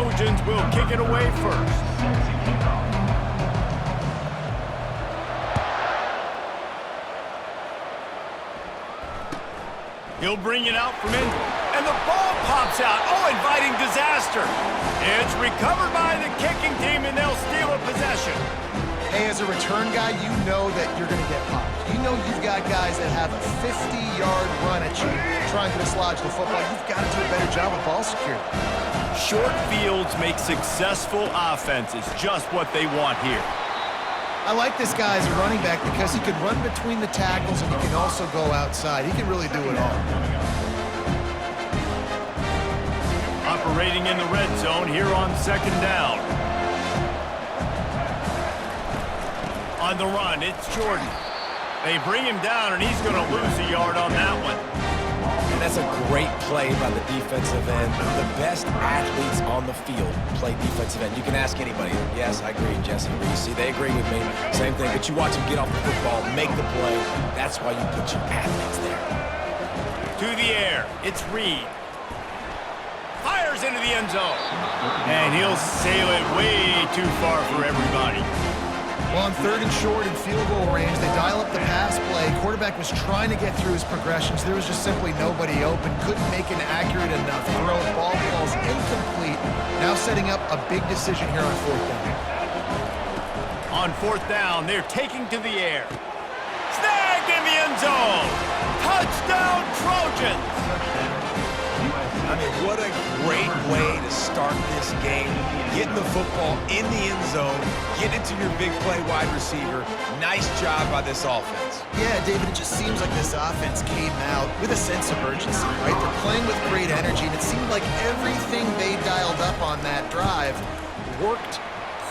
Trojans will kick it away first. He'll bring it out from in, and the ball pops out. Oh, inviting disaster. It's recovered by the kicking team, and they'll steal a possession. Hey, as a return guy, you know that you're going to get popped. You know you've got guys that have a 50-yard run at you trying to dislodge the football. You've got to do a better job of ball security. Short fields make successful offenses just what they want here. I like this guy as a running back because he can run between the tackles and he can also go outside. He can really do it all. Operating in the red zone here on second down. On the run, it's Jordan. They bring him down, and he's going to lose a yard on that one. And that's a great play by the defensive end. The best athletes on the field play defensive end. You can ask anybody. Yes, I agree, Jesse Reese. See, they agree with me. Same thing, but you watch them get off the football, make the play. That's why you put your athletes there. To the air, it's Reed. Fires into the end zone. And he'll sail it way too far for everybody. Well, on third and short and field goal range, they dial up the pass play. Quarterback was trying to get through his progressions. There was just simply nobody open. Couldn't make an accurate enough throw. Ball falls incomplete. Now setting up a big decision here on fourth down. On fourth down, they're taking to the air. Snagged in the end zone. Touchdown, Trojans. I mean, what a great way to start this game. Getting the football in the end zone, getting it to your big play wide receiver. Nice job by this offense. Yeah, David, it just seems like this offense came out with a sense of urgency, right? They're playing with great energy, and it seemed like everything they dialed up on that drive worked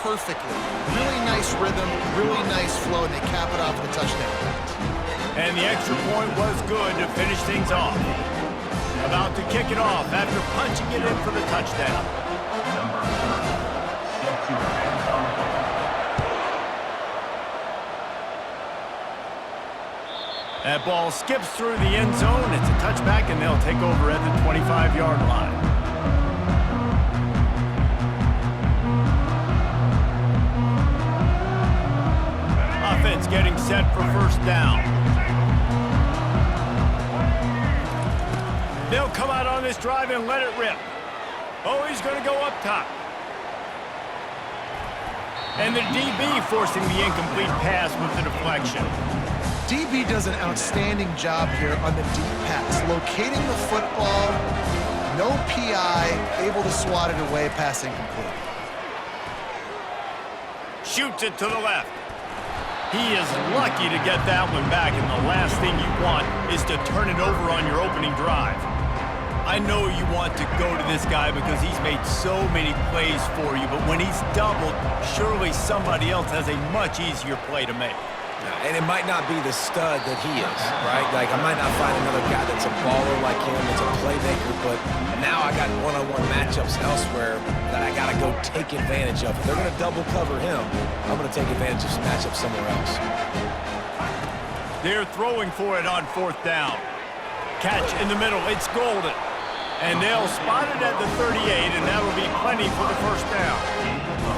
perfectly. Really nice rhythm, really nice flow, and they cap it off with a touchdown pass. And the extra point was good to finish things off. About to kick it off after punching it in for the touchdown. That ball skips through the end zone. It's a touchback, and they'll take over at the 25-yard line. Offense getting set for first down. They'll come out on this drive and let it rip. Oh, he's going to go up top. And the DB forcing the incomplete pass with the deflection. DB does an outstanding job here on the deep pass. Locating the football, no PI, able to swat it away, pass incomplete. Shoots it to the left. He is lucky to get that one back, and the last thing you want is to turn it over on your opening drive. I know you want to go to this guy because he's made so many plays for you, but when he's doubled, surely somebody else has a much easier play to make. And it might not be the stud that he is, right? Like, I might not find another guy that's a baller like him, that's a playmaker, but now I got one-on-one matchups elsewhere that I got to go take advantage of. If they're going to double cover him, I'm going to take advantage of some matchups somewhere else. They're throwing for it on fourth down. Catch in the middle. It's Golden. And they'll spot it at the 38, and that'll be plenty for the first down.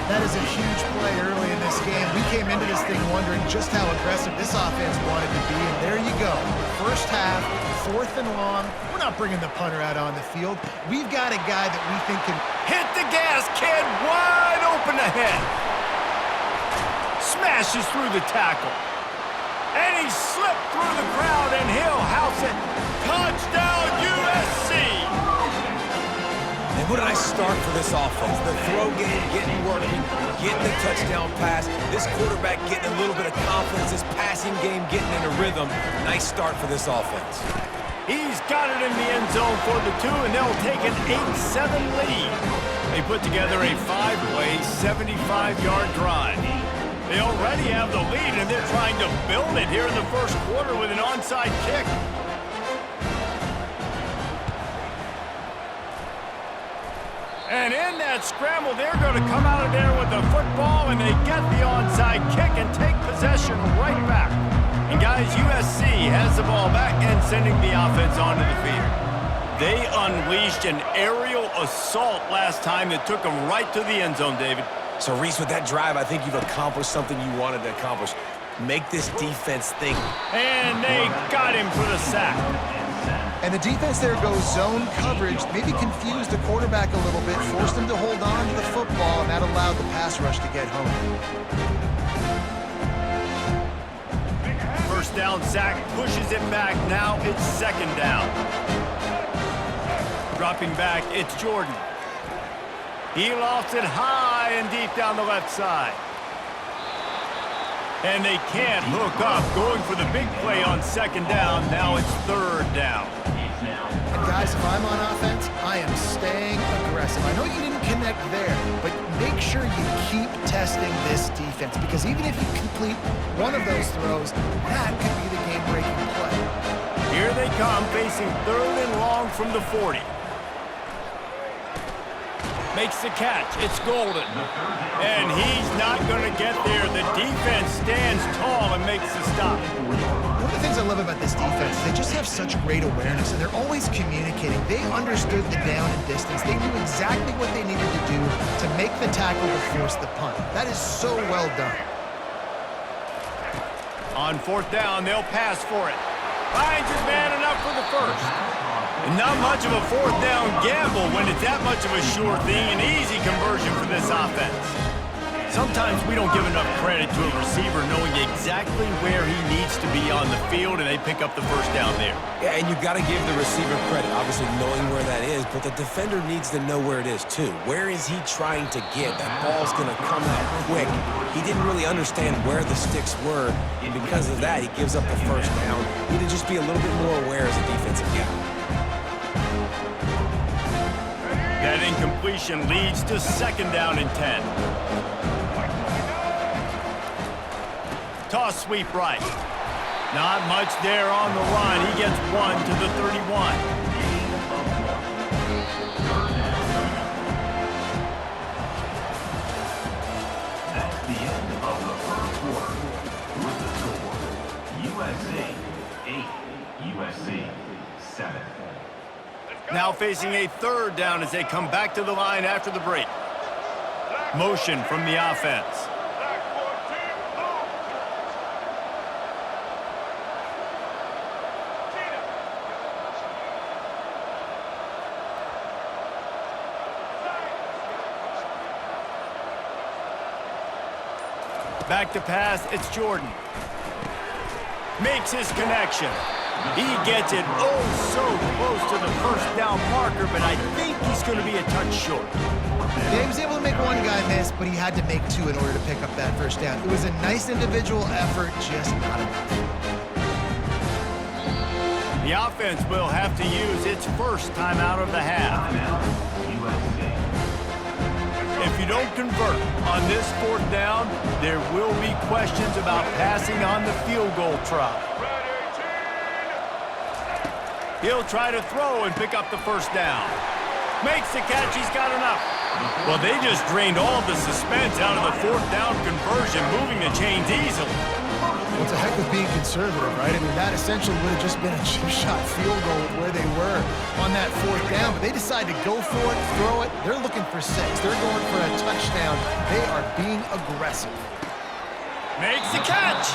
That is a huge play early in this game. We came into this thing wondering just how aggressive this offense wanted to be, and there you go. First half, fourth and long. We're not bringing the punter out on the field. We've got a guy that we think can hit the gas, kid, wide open ahead. Smashes through the tackle. And he slipped through the crowd, and he'll house it. Touchdown, USC! And what a nice start for this offense. The throw game getting working, getting the touchdown pass. This quarterback getting a little bit of confidence. This passing game getting in a rhythm. Nice start for this offense. He's got it in the end zone for the 2, and they'll take an 8-7 lead. They put together a 5-play, 75-yard drive. They already have the lead, and they're trying to build it here in the first quarter with an onside kick. And in that scramble, they're going to come out of there with the football, and they get the onside kick and take possession right back. And guys, USC has the ball back and sending the offense onto the field. They unleashed an aerial assault last time that took them right to the end zone, David. So, Reese, with that drive, I think you've accomplished something you wanted to accomplish. Make this defense think. And they got him for the sack. And the defense there goes zone coverage, maybe confused the quarterback a little bit, forced him to hold on to the football, and that allowed the pass rush to get home. First down, Zach pushes it back. Now it's second down. Dropping back, it's Jordan. He lofts it high and deep down the left side. And they can't hook up, going for the big play on second down. Now it's third down. And guys, if I'm on offense, I am staying aggressive. I know you didn't connect there, but make sure you keep testing this defense, because even if you complete one of those throws, that could be the game-breaking play. Here they come, facing third and long from the 40. Makes the catch. It's Golden. And he's not going to get there. The defense stands tall and makes the stop. One of the things I love about this defense is they just have such great awareness, and they're always communicating. They understood the down and distance. They knew exactly what they needed to do to make the tackle to force the punt. That is so well done. On fourth down, they'll pass for it. Finds his man enough for the first. And not much of a fourth down gamble when it's that much of a sure thing, an easy conversion for this offense. Sometimes we don't give enough credit to a receiver knowing exactly where he needs to be on the field, and they pick up the first down there. Yeah, and you got to give the receiver credit, obviously knowing where that is, but the defender needs to know where it is too. Where is he trying to get? That ball's going to come out quick. He didn't really understand where the sticks were, and because of that, he gives up the first down. He need to just be a little bit more aware as a defensive guy. That incompletion leads to second down and 10. Toss sweep right. Not much there on the line. He gets one to the 31. That's the end of the first quarter. With the score, USA 8, USC 7. Now facing a third down as they come back to the line after the break. Motion from the offense. Back to pass, it's Jordan. Makes his connection. He gets it oh so close to the first down marker, but I think he's going to be a touch short. Yeah, he was able to make one guy miss, but he had to make two in order to pick up that first down. It was a nice individual effort, just not enough. The offense will have to use its first timeout of the half. If you don't convert on this fourth down, there will be questions about passing on the field goal try. He'll try to throw and pick up the first down. Makes the catch, he's got enough. Well, they just drained all of the suspense out of the fourth down conversion, moving the chains easily. Well, it's a heck of being conservative, right? I mean, that essentially would have just been a chip shot field goal with where they were on that fourth down, but they decided to go for it, throw it. They're looking for 6. They're going for a touchdown. They are being aggressive. Makes the catch.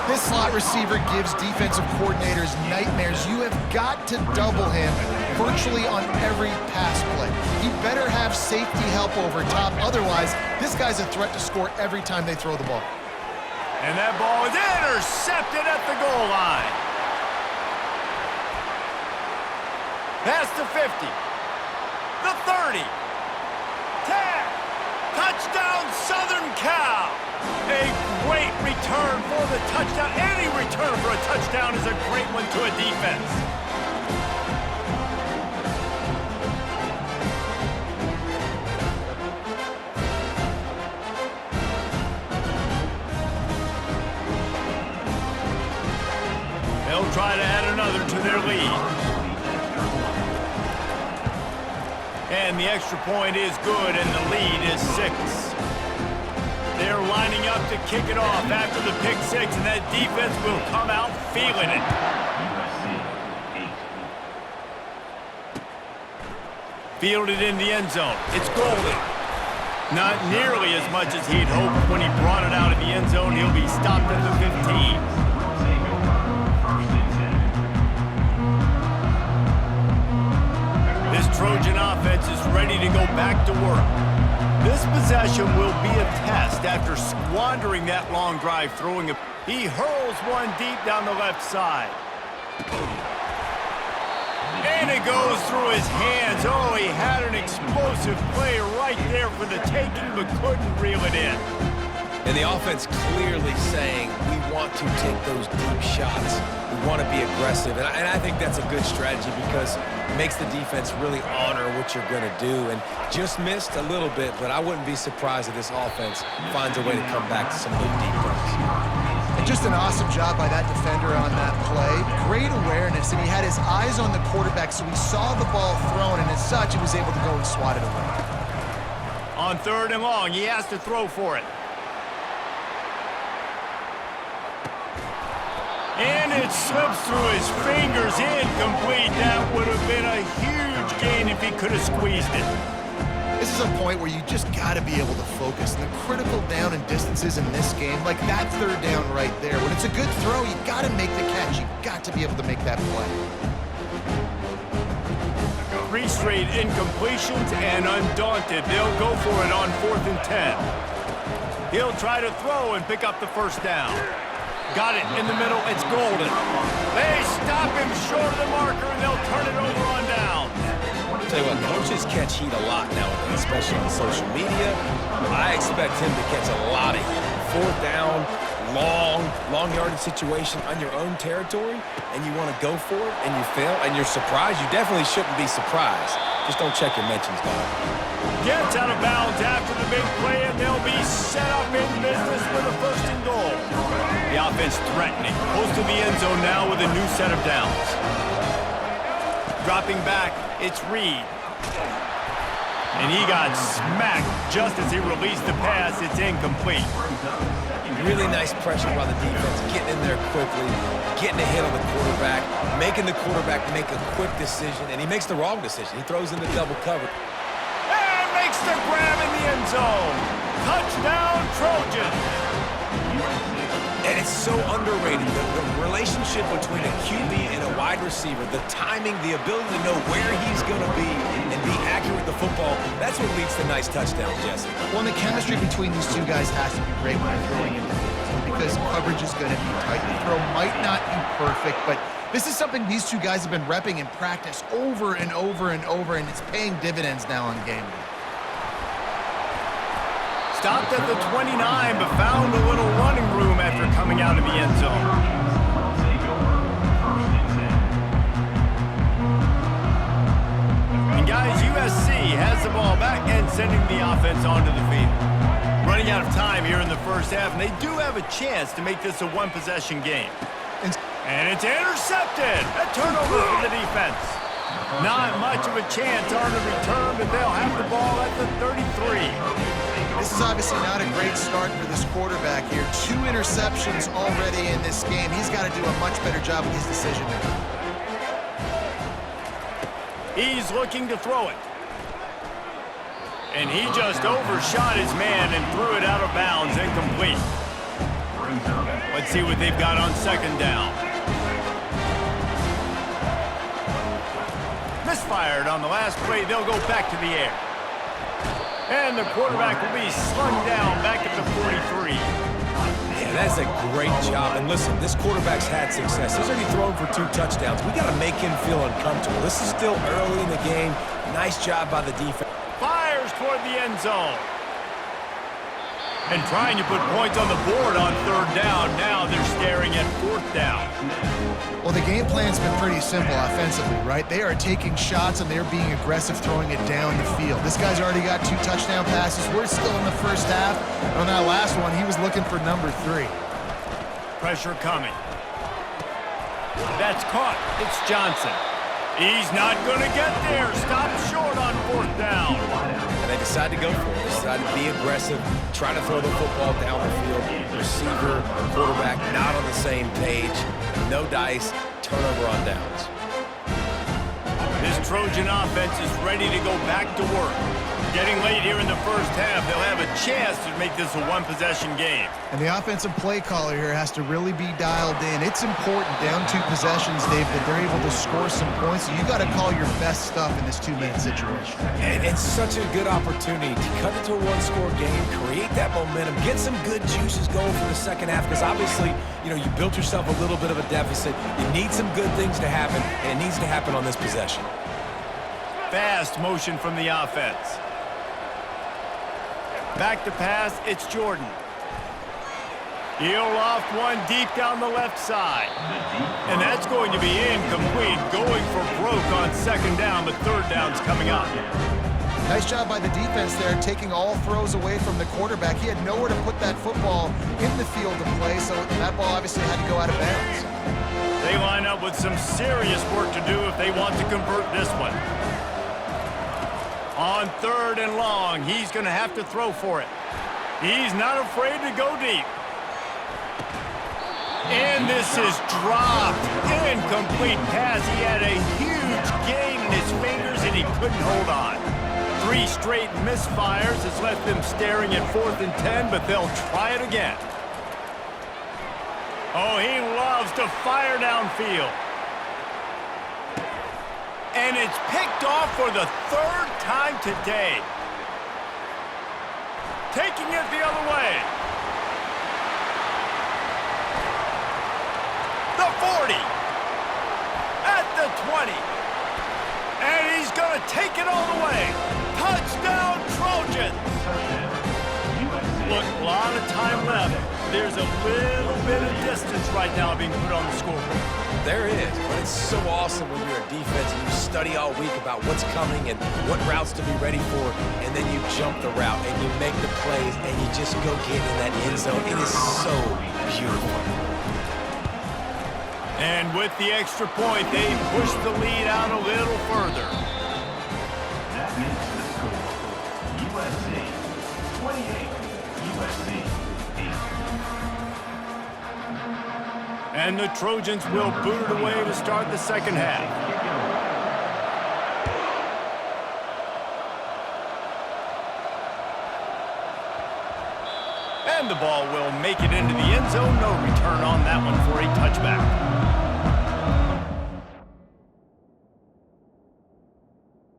This slot receiver gives defensive coordinators nightmares. You have got to double him virtually on every pass play. He better have safety help over top. Otherwise, this guy's a threat to score every time they throw the ball. And that ball is intercepted at the goal line. Past the 50. The 30. 10. Touchdown, Southern Cal. A great return for the touchdown. Any return for a touchdown is a great one to a defense. They'll try to add another to their lead. And the extra point is good, and the lead is 6. They're lining up to kick it off after the pick 6, and that defense will come out feeling it. Fielded in the end zone. It's Golden. Not nearly as much as he'd hoped. When he brought it out of the end zone, he'll be stopped at the 15. This Trojan offense is ready to go back to work. This possession will be a test after squandering that long drive throwing a... He hurls one deep down the left side. And it goes through his hands. Oh, he had an explosive play right there for the taking, but couldn't reel it in. And the offense clearly saying, we want to take those deep shots. We want to be aggressive. And I think that's a good strategy because it makes the defense really honor what you're going to do. And just missed a little bit, but I wouldn't be surprised if this offense finds a way to come back to some of those deep runs. And just an awesome job by that defender on that play. Great awareness, and he had his eyes on the quarterback, so he saw the ball thrown, and as such, he was able to go and swat it away. On 3rd and long, he has to throw for it. And it slips through his fingers, incomplete. That would have been a huge gain if he could have squeezed it. This is a point where you just got to be able to focus. And the critical down and distances in this game, like that 3rd down right there, when it's a good throw, you got to make the catch. You got to be able to make that play. 3 straight incompletions, and undaunted, they'll go for it on 4th and 10. He'll try to throw and pick up the 1st down. Got it in the middle. It's Golden. They stop him short of the marker, and they'll turn it over on down. Tell you what, coaches catch heat a lot nowadays, especially on social media. I expect him to catch a lot of heat. 4th down, long yardage situation on your own territory, and you want to go for it, and you fail, and you're surprised. You definitely shouldn't be surprised. Just don't check your mentions, dog. Gets out of bounds after the big play, and they'll be set up in business with a 1st and goal. The offense threatening. Close to the end zone now with a new set of downs. Dropping back, it's Reed. And he got smacked just as he released the pass. It's incomplete. Really nice pressure by the defense, getting in there quickly, getting a hit on the quarterback, making the quarterback make a quick decision, and he makes the wrong decision. He throws into double cover. And makes the grab in the end zone. Touchdown, Trojans. And it's so underrated, the relationship between a QB and a wide receiver, the timing, the ability to know where he's going to be and be accurate with the football, that's what leads to nice touchdowns, Jesse. Well, and the chemistry between these two guys has to be great when they're throwing into the zone because coverage is going to be tight. The throw might not be perfect, but this is something these two guys have been repping in practice over and over and over, and it's paying dividends now on game day. Stopped at the 29, but found a little running room after coming out of the end zone. And guys, USC has the ball back and sending the offense onto the field. Running out of time here in the 1st half, and they do have a chance to make this a 1-possession game. And it's intercepted. A turnover for the defense. Not much of a chance on the return, but they'll have the ball at the 33. This is obviously not a great start for this quarterback here. 2 interceptions already in this game. He's got to do a much better job with his decision-making. He's looking to throw it. And he just overshot his man and threw it out of bounds, incomplete. Let's see what they've got on 2nd down. Misfired on the last play. They'll go back to the air. And the quarterback will be slung down back at the 43. Yeah, that's a great job. And listen, this quarterback's had success. He's already thrown for 2 touchdowns. We got to make him feel uncomfortable. This is still early in the game. Nice job by the defense. Fires toward the end zone. And trying to put points on the board on 3rd down. Now they're staring at 4th down. Well, the game plan's been pretty simple offensively, right? They are taking shots and they're being aggressive throwing it down the field. This guy's already got 2 touchdown passes. We're still in the 1st half. And on that last one, he was looking for number 3. Pressure coming. That's caught. It's Johnson. He's not going to get there. Stopped short on 4th down. And they decide to go for it. They decide to be aggressive, try to throw the football down the field. Receiver, quarterback, not on the same page. No dice, turnover on downs. This Trojan offense is ready to go back to work. Getting late here in the first half, they'll have a chance to make this a one-possession game. And the offensive play caller here has to really be dialed in. It's important down 2 possessions, Dave, that they're able to score some points. So you got to call your best stuff in this 2-minute situation. And it's such a good opportunity to cut into a one-score game, create that momentum, get some good juices going for the second half, because obviously, you know, you built yourself a little bit of a deficit. You need some good things to happen, and it needs to happen on this possession. Fast motion from the offense. Back to pass, it's Jordan. He'll loft one deep down the left side. And that's going to be incomplete, going for broke on second down, but third down's coming up. Nice job by the defense there, taking all throws away from the quarterback. He had nowhere to put that football in the field to play, so that ball obviously had to go out of bounds. They line up with some serious work to do if they want to convert this one. On 3rd and long, he's going to have to throw for it. He's not afraid to go deep. And this is dropped. Incomplete pass. He had a huge gain in his fingers, and he couldn't hold on. 3 straight misfires has left them staring at 4th and 10, but they'll try it again. Oh, he loves to fire downfield. And it's picked off for the 3rd time today. Taking it the other way. The 40. At the 20. And he's going to take it all the way. Touchdown, Trojans. Look, a lot of time left. There's a little bit of distance right now being put on the scoreboard. There is, but it's so awesome when you're a defense and you study all week about what's coming and what routes to be ready for, and then you jump the route and you make the plays and you just go get in that end zone. It is so beautiful. And with the extra point, they push the lead out a little further. That makes the score USC 28, USC 8. And the Trojans will boot it away to start the second half. And the ball will make it into the end zone. No return on that one for a touchback.